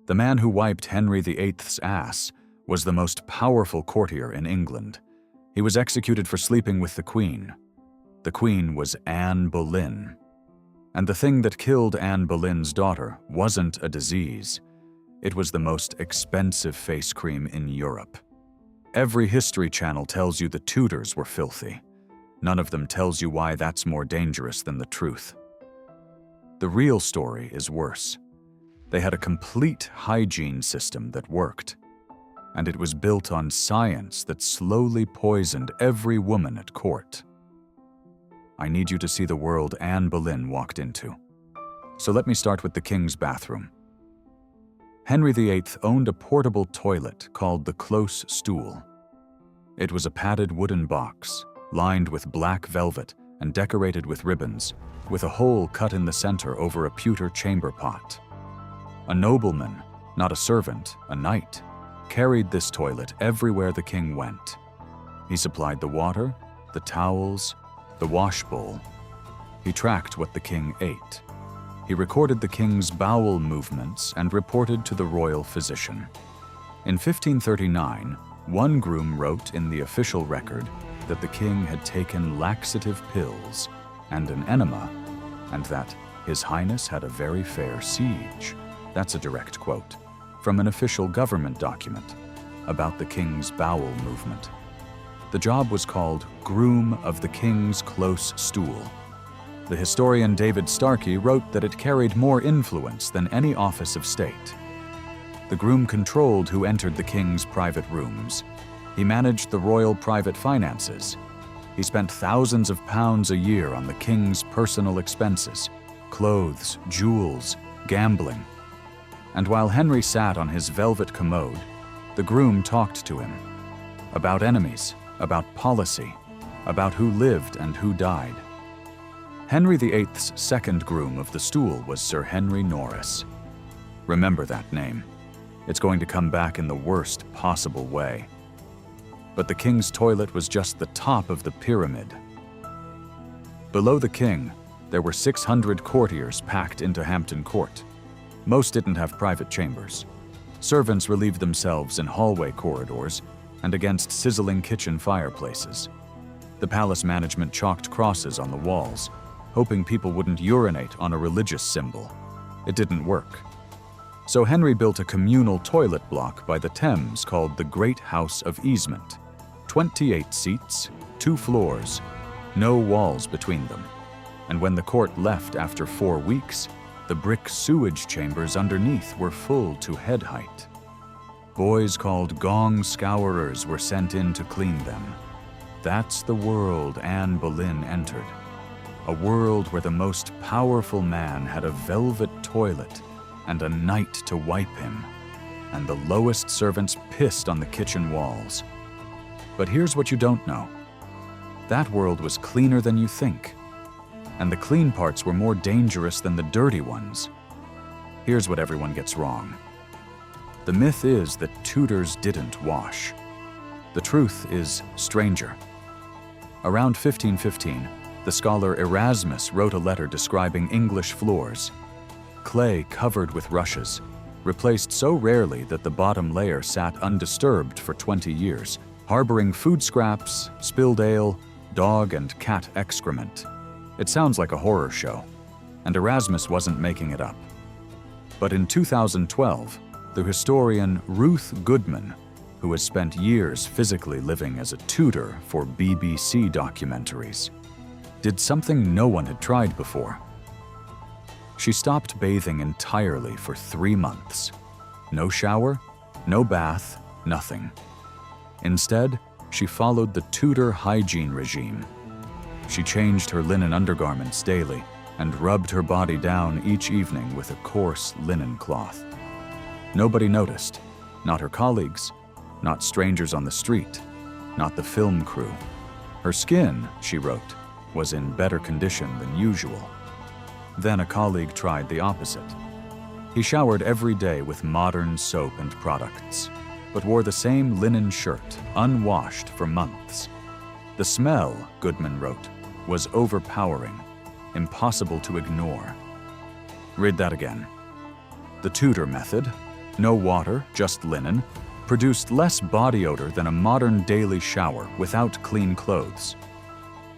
The man who wiped Henry VIII's ass was the most powerful courtier in England. He was executed for sleeping with the Queen. The Queen was Anne Boleyn. And the thing that killed Anne Boleyn's daughter wasn't a disease. It was the most expensive face cream in Europe. Every History Channel tells you the Tudors were filthy. None of them tells you why that's more dangerous than the truth. The real story is worse. They had a complete hygiene system that worked. And it was built on science that slowly poisoned every woman at court. I need you to see the world Anne Boleyn walked into. So let me start with the king's bathroom. Henry VIII owned a portable toilet called the close stool. It was a padded wooden box, lined with black velvet and decorated with ribbons, with a hole cut in the center over a pewter chamber pot. A nobleman, not a servant, a knight, carried this toilet everywhere the king went. He supplied the water, the towels, the wash bowl. He tracked what the king ate. He recorded the king's bowel movements and reported to the royal physician. In 1539, one groom wrote in the official record that the king had taken laxative pills and an enema, and that His Highness had a very fair siege. That's a direct quote from an official government document about the king's bowel movement. The job was called Groom of the King's Close Stool. The historian David Starkey wrote that it carried more influence than any office of state. The groom controlled who entered the king's private rooms. He managed the royal private finances. He spent thousands of pounds a year on the king's personal expenses, clothes, jewels, gambling. And while Henry sat on his velvet commode, the groom talked to him about enemies, about policy, about who lived and who died. Henry VIII's second groom of the stool was Sir Henry Norris. Remember that name. It's going to come back in the worst possible way. But the king's toilet was just the top of the pyramid. Below the king, there were 600 courtiers packed into Hampton Court. Most didn't have private chambers. Servants relieved themselves in hallway corridors and against sizzling kitchen fireplaces. The palace management chalked crosses on the walls, hoping people wouldn't urinate on a religious symbol. It didn't work. So Henry built a communal toilet block by the Thames called the Great House of Easement. 28 seats, 2 floors, no walls between them. And when the court left after 4 weeks, the brick sewage chambers underneath were full to head height. Boys called gong scourers were sent in to clean them. That's the world Anne Boleyn entered. A world where the most powerful man had a velvet toilet and a knight to wipe him, and the lowest servants pissed on the kitchen walls. But here's what you don't know. That world was cleaner than you think, and the clean parts were more dangerous than the dirty ones. Here's what everyone gets wrong. The myth is that Tudors didn't wash. The truth is stranger. Around 1515, the scholar Erasmus wrote a letter describing English floors. Clay covered with rushes, replaced so rarely that the bottom layer sat undisturbed for 20 years, harboring food scraps, spilled ale, dog and cat excrement. It sounds like a horror show, and Erasmus wasn't making it up. But in 2012, the historian Ruth Goodman, who has spent years physically living as a Tudor for BBC documentaries, did something no one had tried before. She stopped bathing entirely for 3 months. No shower, no bath, nothing. Instead, she followed the Tudor Hygiene regime. She changed her linen undergarments daily and rubbed her body down each evening with a coarse linen cloth. Nobody noticed, not her colleagues, not strangers on the street, not the film crew. Her skin, she wrote, was in better condition than usual. Then a colleague tried the opposite. He showered every day with modern soap and products, but wore the same linen shirt, unwashed for months. The smell, Goodman wrote, was overpowering, impossible to ignore. Read that again. The Tudor method, no water, just linen, produced less body odor than a modern daily shower without clean clothes.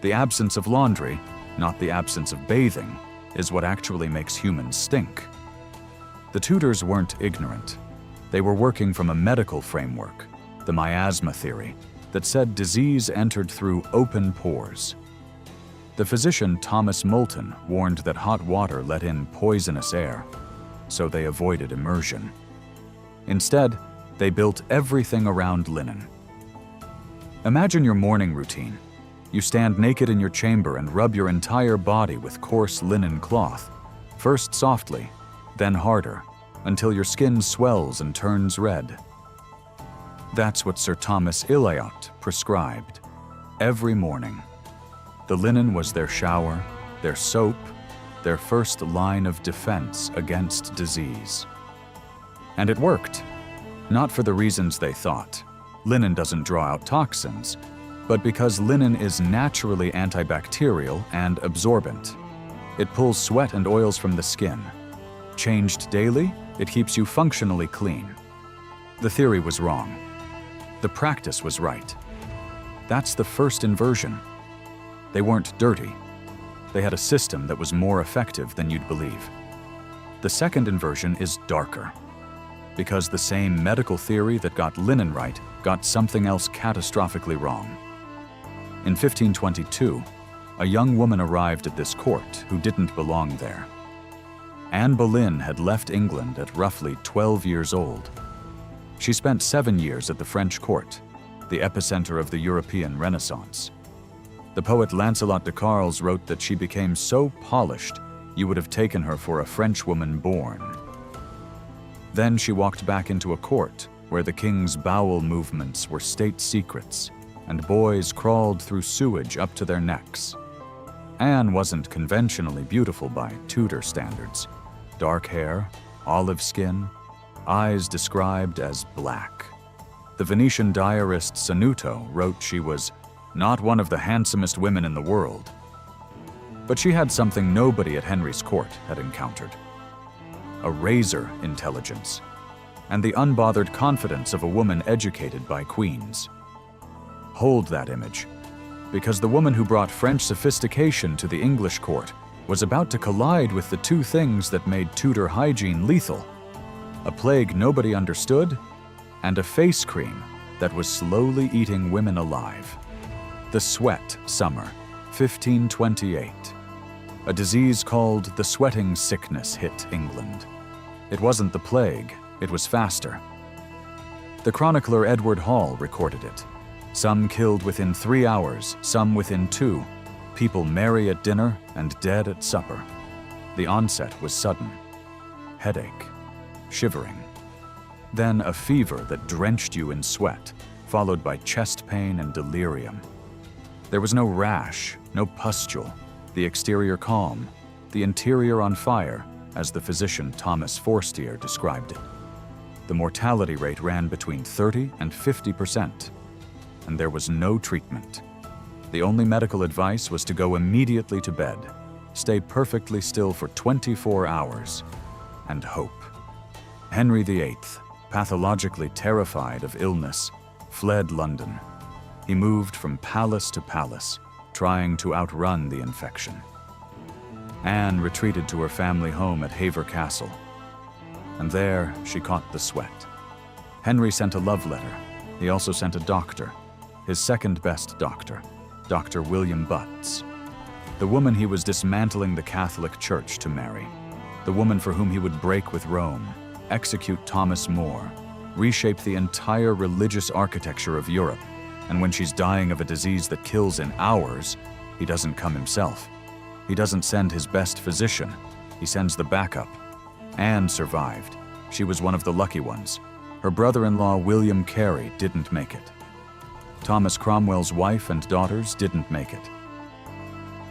The absence of laundry, not the absence of bathing, is what actually makes humans stink. The Tudors weren't ignorant. They were working from a medical framework, the miasma theory, that said disease entered through open pores. The physician Thomas Moulton warned that hot water let in poisonous air, so they avoided immersion. Instead, they built everything around linen. Imagine your morning routine. You stand naked in your chamber and rub your entire body with coarse linen cloth, first softly, then harder, until your skin swells and turns red. That's what Sir Thomas Eliot prescribed every morning. The linen was their shower, their soap, their first line of defense against disease. And it worked. Not for the reasons they thought. Linen doesn't draw out toxins, but because linen is naturally antibacterial and absorbent. It pulls sweat and oils from the skin. Changed daily, it keeps you functionally clean. The theory was wrong. The practice was right. That's the first inversion. They weren't dirty. They had a system that was more effective than you'd believe. The second inversion is darker, because the same medical theory that got linen right got something else catastrophically wrong. In 1522, a young woman arrived at this court who didn't belong there. Anne Boleyn had left England at roughly 12 years old. She spent 7 years at the French court, the epicenter of the European Renaissance. The poet Lancelot de Carles wrote that she became so polished you would have taken her for a Frenchwoman born. Then she walked back into a court where the king's bowel movements were state secrets, and boys crawled through sewage up to their necks. Anne wasn't conventionally beautiful by Tudor standards. Dark hair, olive skin, eyes described as black. The Venetian diarist Sanuto wrote she was not one of the handsomest women in the world. But she had something nobody at Henry's court had encountered. A razor intelligence, and the unbothered confidence of a woman educated by queens. Hold that image, because the woman who brought French sophistication to the English court was about to collide with the two things that made Tudor hygiene lethal: a plague nobody understood, and a face cream that was slowly eating women alive. The Sweat Summer, 1528. A disease called the sweating sickness hit England. It wasn't the plague, it was faster. The chronicler Edward Hall recorded it. Some killed within 3 hours, some within 2. People merry at dinner and dead at supper. The onset was sudden. Headache, shivering. Then a fever that drenched you in sweat, followed by chest pain and delirium. There was no rash, no pustule, the exterior calm, the interior on fire, as the physician Thomas Forstier described it. The mortality rate ran between 30 and 50%, and there was no treatment. The only medical advice was to go immediately to bed, stay perfectly still for 24 hours, and hope. Henry VIII, pathologically terrified of illness, fled London. He moved from palace to palace, trying to outrun the infection. Anne retreated to her family home at Hever Castle, and there she caught the sweat. Henry sent a love letter. He also sent a doctor, his second best doctor, Dr. William Butts, the woman he was dismantling the Catholic Church to marry, the woman for whom he would break with Rome, execute Thomas More, reshape the entire religious architecture of Europe. And when she's dying of a disease that kills in hours, he doesn't come himself. He doesn't send his best physician. He sends the backup. Anne survived. She was one of the lucky ones. Her brother-in-law, William Carey, didn't make it. Thomas Cromwell's wife and daughters didn't make it.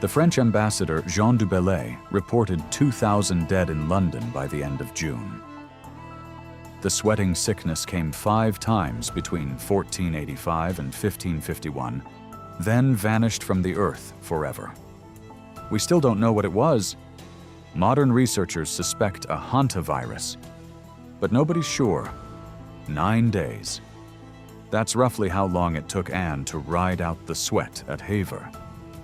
The French ambassador, Jean du Bellay, reported 2,000 dead in London by the end of June. The sweating sickness came 5 times between 1485 and 1551, then vanished from the earth forever. We still don't know what it was. Modern researchers suspect a hantavirus. But nobody's sure. 9 days. That's roughly how long it took Anne to ride out the sweat at Havre,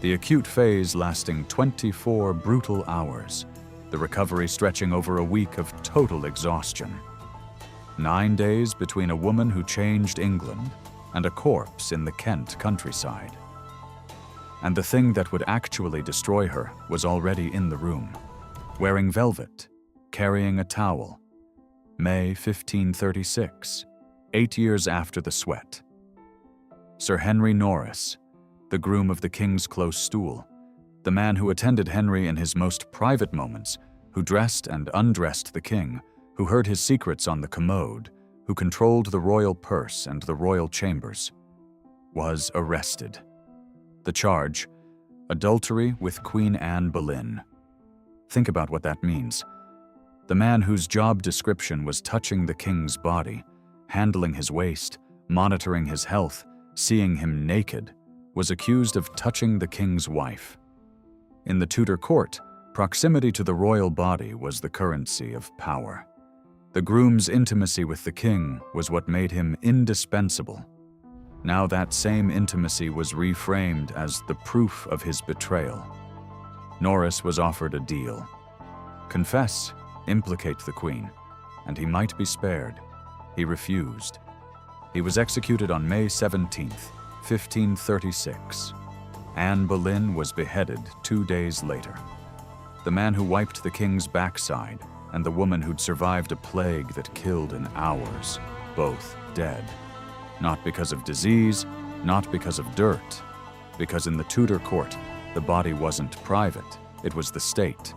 the acute phase lasting 24 brutal hours, the recovery stretching over a week of total exhaustion. 9 days between a woman who changed England and a corpse in the Kent countryside. And the thing that would actually destroy her was already in the room, wearing velvet, carrying a towel. May 1536, 8 years after the sweat. Sir Henry Norris, the groom of the King's Close Stool, the man who attended Henry in his most private moments, who dressed and undressed the king, who heard his secrets on the commode, who controlled the royal purse and the royal chambers, was arrested. The charge, adultery with Queen Anne Boleyn. Think about what that means. The man whose job description was touching the king's body, handling his waist, monitoring his health, seeing him naked, was accused of touching the king's wife. In the Tudor court, proximity to the royal body was the currency of power. The groom's intimacy with the king was what made him indispensable. Now that same intimacy was reframed as the proof of his betrayal. Norris was offered a deal. Confess, implicate the queen, and he might be spared. He refused. He was executed on May 17, 1536. Anne Boleyn was beheaded 2 days later. The man who wiped the king's backside and the woman who'd survived a plague that killed in hours, both dead. Not because of disease, not because of dirt, because in the Tudor court, the body wasn't private, it was the state,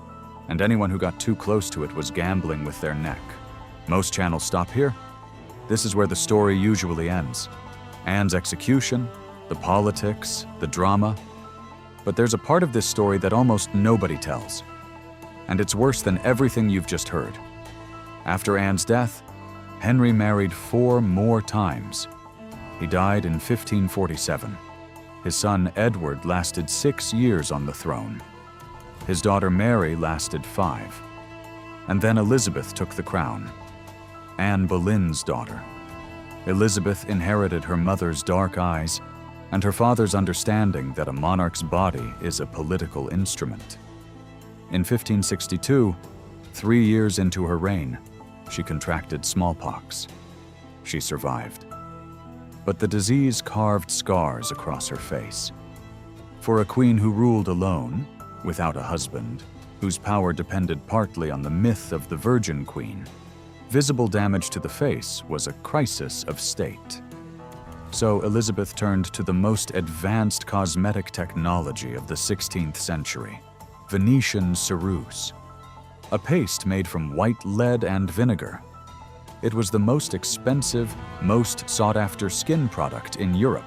and anyone who got too close to it was gambling with their neck. Most channels stop here. This is where the story usually ends. Anne's execution, the politics, the drama. But there's a part of this story that almost nobody tells. And it's worse than everything you've just heard. After Anne's death, Henry married 4 more times. He died in 1547. His son Edward lasted 6 years on the throne. His daughter Mary lasted 5. And then Elizabeth took the crown. Anne Boleyn's daughter. Elizabeth inherited her mother's dark eyes and her father's understanding that a monarch's body is a political instrument. In 1562, 3 years into her reign, she contracted smallpox. She survived. But the disease carved scars across her face. For a queen who ruled alone, without a husband, whose power depended partly on the myth of the Virgin Queen, visible damage to the face was a crisis of state. So Elizabeth turned to the most advanced cosmetic technology of the 16th century, Venetian Ceruse, a paste made from white lead and vinegar. It was the most expensive, most sought-after skin product in Europe,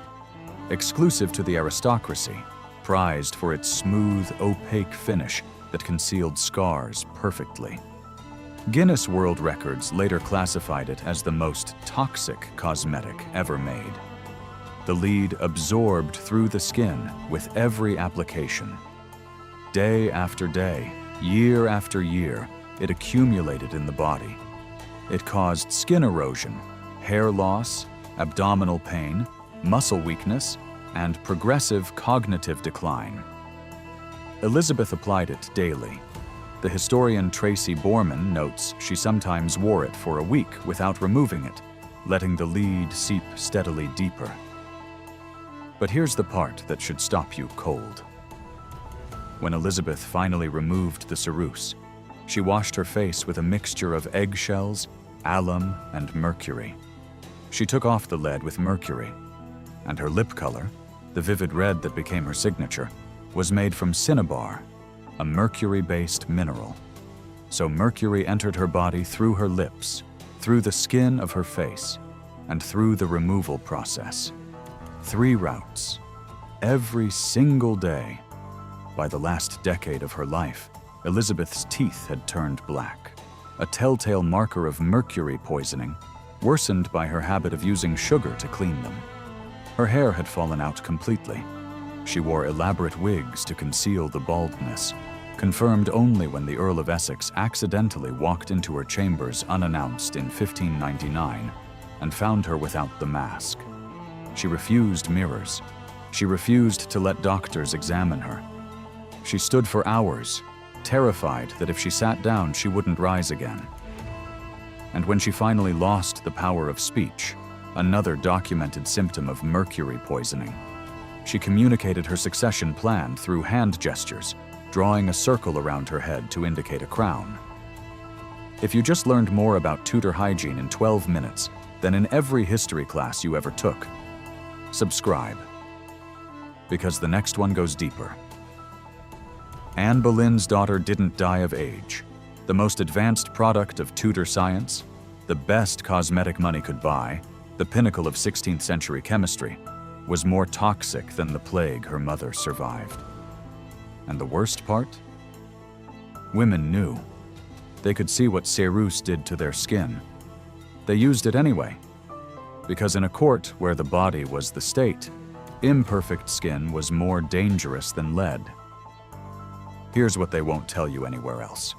exclusive to the aristocracy, prized for its smooth, opaque finish that concealed scars perfectly. Guinness World Records later classified it as the most toxic cosmetic ever made. The lead absorbed through the skin with every application. Day after day, year after year, it accumulated in the body. It caused skin erosion, hair loss, abdominal pain, muscle weakness, and progressive cognitive decline. Elizabeth applied it daily. The historian Tracy Borman notes she sometimes wore it for a week without removing it, letting the lead seep steadily deeper. But here's the part that should stop you cold. When Elizabeth finally removed the ceruse, she washed her face with a mixture of eggshells, alum, and mercury. She took off the lead with mercury, and her lip color, the vivid red that became her signature, was made from cinnabar, a mercury-based mineral. So mercury entered her body through her lips, through the skin of her face, and through the removal process. 3 routes, every single day. By the last decade of her life, Elizabeth's teeth had turned black, a telltale marker of mercury poisoning, worsened by her habit of using sugar to clean them. Her hair had fallen out completely. She wore elaborate wigs to conceal the baldness. confirmed only when the Earl of Essex accidentally walked into her chambers unannounced in 1599 and found her without the mask. She refused mirrors. She refused to let doctors examine her. She stood for hours, terrified that if she sat down, she wouldn't rise again. And when she finally lost the power of speech, another documented symptom of mercury poisoning, she communicated her succession plan through hand gestures, drawing a circle around her head to indicate a crown. If you just learned more about Tudor hygiene in 12 minutes than in every history class you ever took, subscribe, because the next one goes deeper. Anne Boleyn's daughter didn't die of age. The most advanced product of Tudor science, the best cosmetic money could buy, the pinnacle of 16th century chemistry, was more toxic than the plague her mother survived. And the worst part? Women knew. They could see what Ceruse did to their skin. They used it anyway, because in a court where the body was the state, imperfect skin was more dangerous than lead. Here's what they won't tell you anywhere else.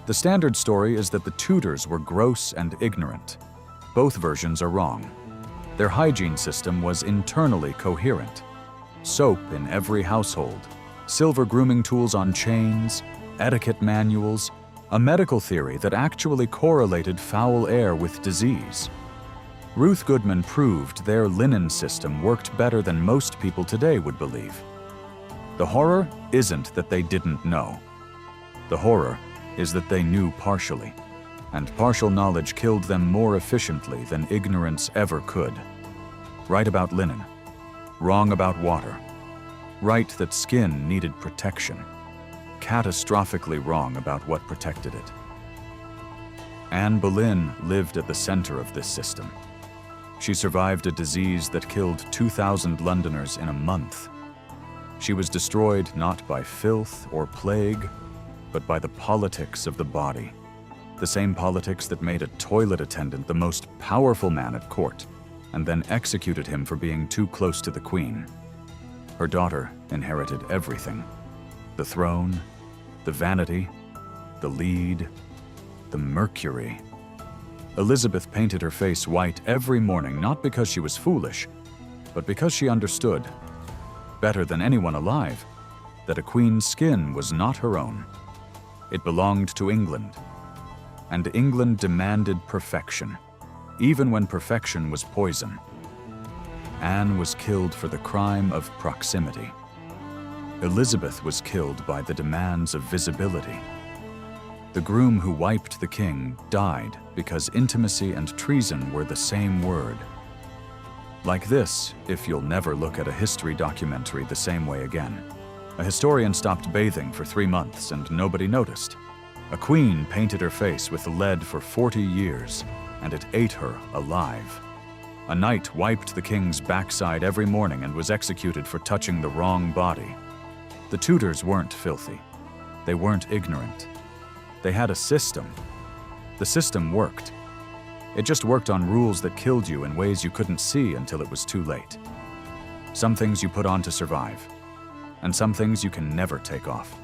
The standard story is that the Tudors were gross and ignorant. Both versions are wrong. Their hygiene system was internally coherent. Soap in every household, silver grooming tools on chains, etiquette manuals, a medical theory that actually correlated foul air with disease. Ruth Goodman proved their linen system worked better than most people today would believe. The horror isn't that they didn't know. The horror is that they knew partially, and partial knowledge killed them more efficiently than ignorance ever could. Right about linen, wrong about water, right that skin needed protection, catastrophically wrong about what protected it. Anne Boleyn lived at the center of this system. She survived a disease that killed 2,000 Londoners in a month. She was destroyed not by filth or plague, but by the politics of the body. The same politics that made a toilet attendant the most powerful man at court, and then executed him for being too close to the Queen. Her daughter inherited everything: the throne, the vanity, the lead, the mercury. Elizabeth painted her face white every morning, not because she was foolish, but because she understood, better than anyone alive, that a queen's skin was not her own. It belonged to England, and England demanded perfection, even when perfection was poison. Anne was killed for the crime of proximity. Elizabeth was killed by the demands of visibility. The groom who wiped the king died because intimacy and treason were the same word. Like this, if you'll never look at a history documentary the same way again. A historian stopped bathing for 3 months and nobody noticed. A queen painted her face with lead for 40 years, and it ate her alive. A knight wiped the king's backside every morning and was executed for touching the wrong body. The Tudors weren't filthy. They weren't ignorant. They had a system. The system worked. It just worked on rules that killed you in ways you couldn't see until it was too late. Some things you put on to survive, and some things you can never take off.